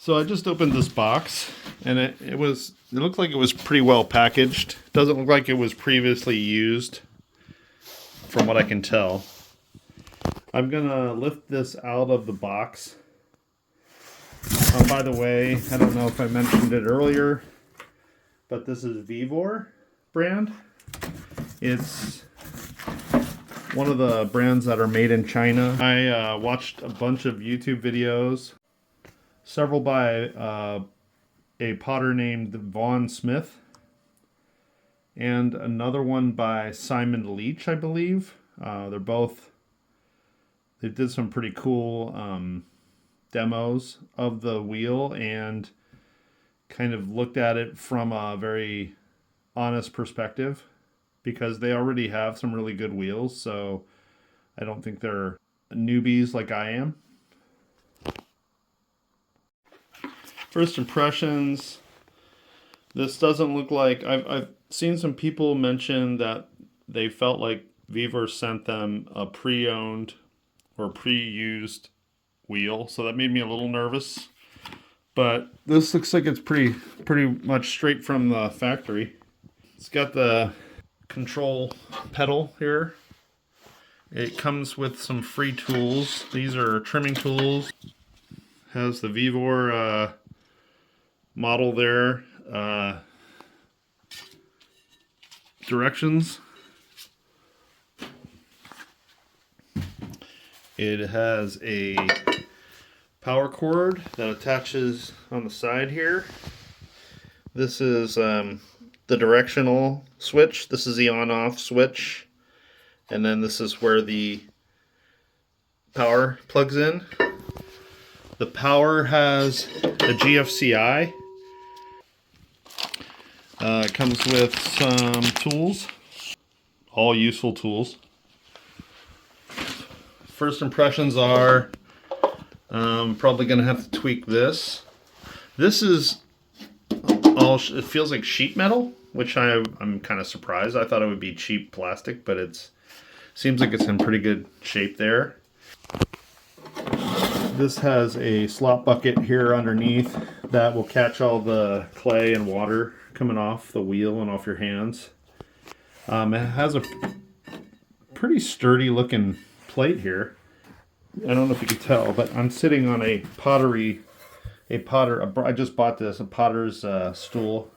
So I just opened this box, and it looked like it was pretty well packaged. Doesn't look like it was previously used, from what I can tell. I'm gonna lift this out of the box. Oh, by the way, I don't know if I mentioned it earlier, but this is Vevor brand. It's one of the brands that are made in China. I watched a bunch of YouTube videos, several by a potter named Vaughn Smith, and another one by Simon Leach, I believe. They did some pretty cool demos of the wheel and kind of looked at it from a very honest perspective, because they already have some really good wheels, so I don't think they're newbies like I am. First impressions, this doesn't look like, I've seen some people mention that they felt like Vevor sent them a pre-owned or pre-used wheel, so that made me a little nervous. But this looks like it's pretty much straight from the factory. It's got the control pedal here. It comes with some free tools. These are trimming tools. Has the Vevor model there. Directions. It has a power cord that attaches on the side here. This is the directional switch. This is the on-off switch. And then this is where the power plugs in. The power has a GFCI. It comes with some tools, all useful tools. First impressions are probably going to have to tweak this. This is all, it feels like sheet metal, which I'm kind of surprised. I thought it would be cheap plastic, but it seems like it's in pretty good shape there. This has a slop bucket here underneath that will catch all the clay and water coming off the wheel and off your hands. It has a pretty sturdy looking plate here. I don't know if you can tell, but I'm sitting on a Pottery, I just bought this, a Potter's stool,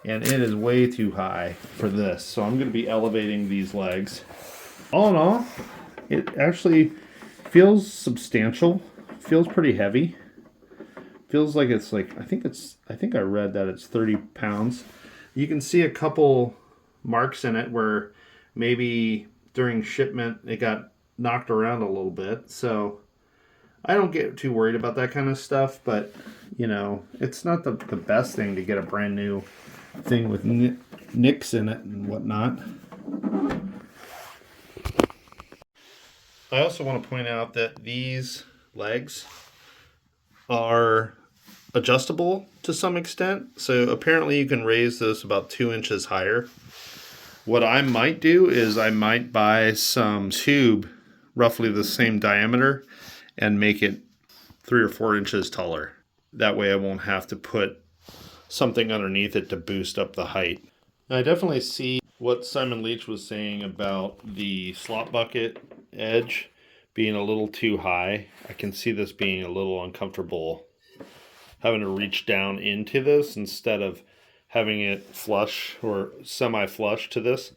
and it is way too high for this, so I'm going to be elevating these legs. All in all, it actually feels substantial, feels pretty heavy. Feels like it's like, I think I read that it's 30 pounds. You can see a couple marks in it where maybe during shipment it got knocked around a little bit, so I don't get too worried about that kind of stuff, but you know, it's not the best thing to get a brand new thing with nicks in it and whatnot. I also want to point out that these legs are adjustable to some extent, so apparently you can raise this about 2 inches higher. What I might do is I might buy some tube roughly the same diameter and make it 3 or 4 inches taller. That way I won't have to put something underneath it to boost up the height. I definitely see what Simon Leach was saying about the slop bucket edge being a little too high. I can see this being a little uncomfortable, having to reach down into this instead of having it flush or semi-flush to this.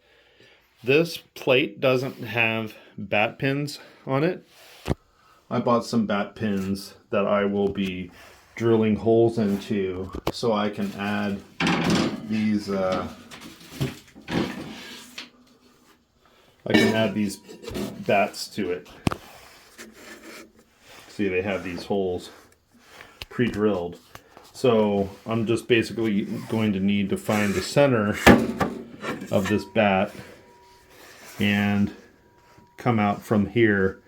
This plate doesn't have bat pins on it. I bought some bat pins that I will be drilling holes into so I can add these bats to it. See, they have these holes pre-drilled. So I'm just basically going to need to find the center of this bat and come out from here,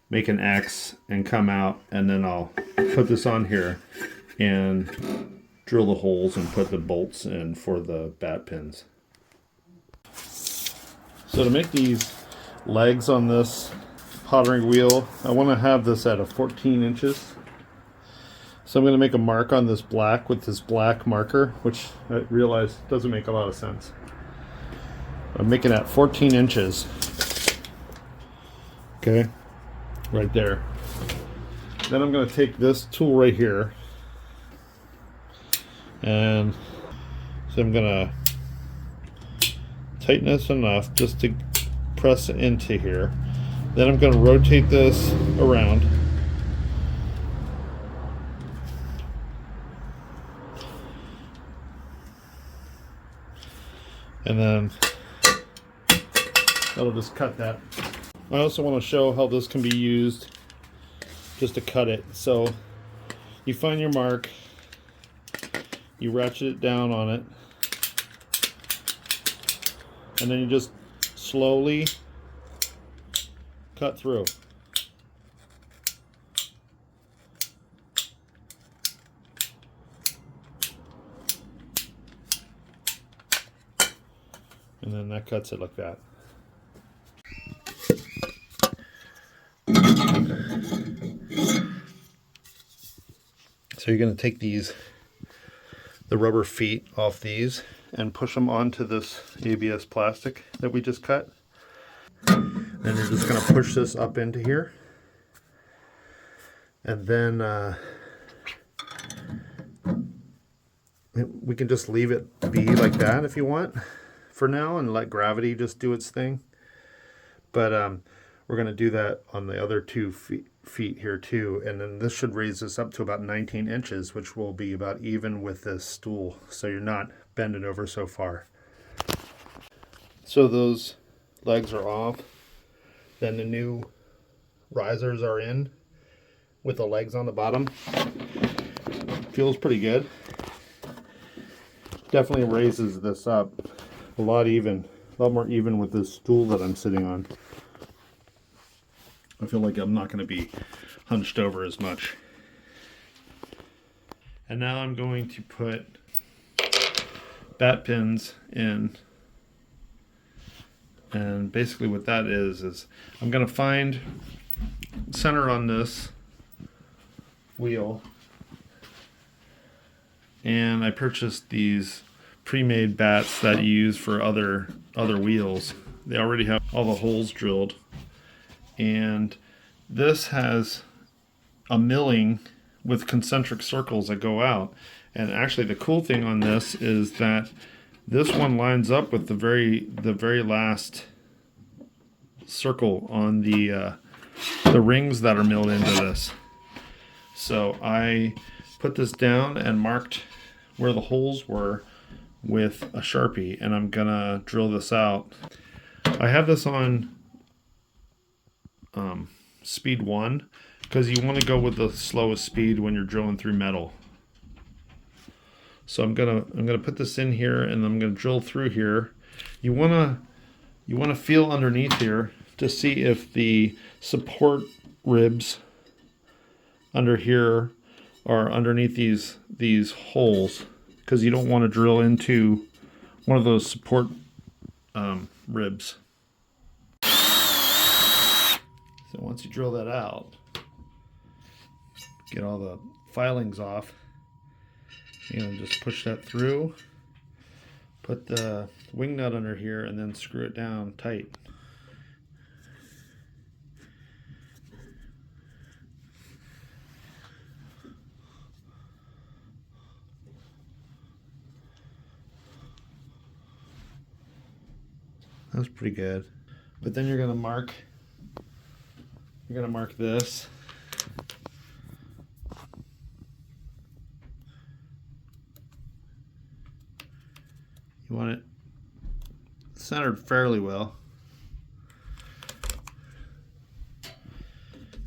make an X and come out, and then I'll put this on here and drill the holes and put the bolts in for the bat pins. So to make these legs on this pottery wheel, I want to have this at a 14 inches. So I'm going to make a mark on this black with this black marker, which I realize doesn't make a lot of sense. I'm making that 14 inches. Okay, right there. Then I'm going to take this tool right here, and so I'm going to tighten this enough just to press it into here. Then I'm going to rotate this around. And then that'll just cut that. I also want to show how this can be used just to cut it. So you find your mark, you ratchet it down on it, and then you just slowly cut through. And then that cuts it like that. So you're going to take the rubber feet off these and push them onto this ABS plastic that we just cut. Then you're just going to push this up into here. And then we can just leave it be like that if you want for now and let gravity just do its thing. But we're going to do that on the other 2 feet here too, and then this should raise this up to about 19 inches, which will be about even with this stool, so you're not bending over so far. So those legs are off, then the new risers are in with the legs on the bottom. Feels pretty good. Definitely raises this up a lot more even with this stool that I'm sitting on. I feel like I'm not going to be hunched over as much. And now I'm going to put bat pins in. And basically what that is I'm going to find center on this wheel. And I purchased these pre-made bats that you use for other wheels. They already have all the holes drilled. And this has a milling with concentric circles that go out. And actually the cool thing on this is that this one lines up with the very last circle on the rings that are milled into this. So I put this down and marked where the holes were with a Sharpie, and I'm gonna drill this out. I have this on speed 1 because you want to go with the slowest speed when you're drilling through metal. So I'm gonna put this in here, and I'm gonna drill through here. You wanna feel underneath here to see if the support ribs under here are underneath these holes, because you don't want to drill into one of those support ribs. So once you drill that out, get all the filings off, just push that through, put the wing nut under here, and then screw it down tight. That's pretty good. But then you're gonna mark this. You want it centered fairly well.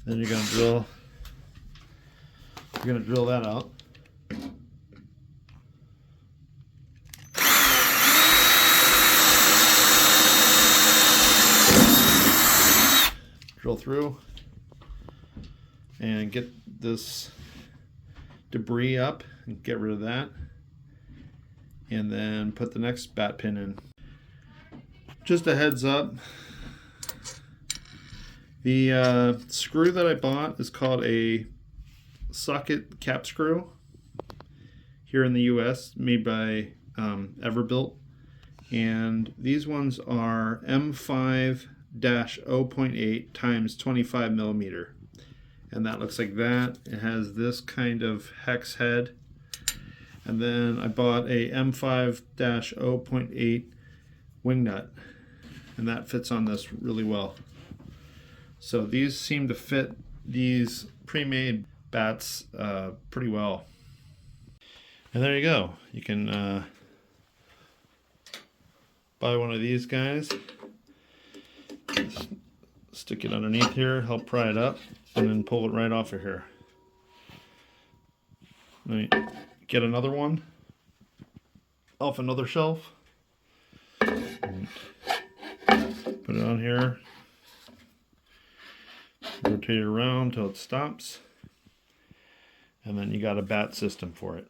Then you're gonna drill that out. Drill through and get this debris up and get rid of that, and then put the next bat pin in. Just a heads up, the screw that I bought is called a socket cap screw here in the US, made by Everbuilt. And these ones are M5-0.8 times 25 millimeter. And that looks like that. It has this kind of hex head. And then I bought a M5-0.8 wing nut, and that fits on this really well. So these seem to fit these pre-made bats pretty well. And there you go. You can buy one of these guys, just stick it underneath here, help pry it up, and then pull it right off of here. Let me get another one off another shelf. And put it on here. Rotate it around till it stops. And then you got a bat system for it.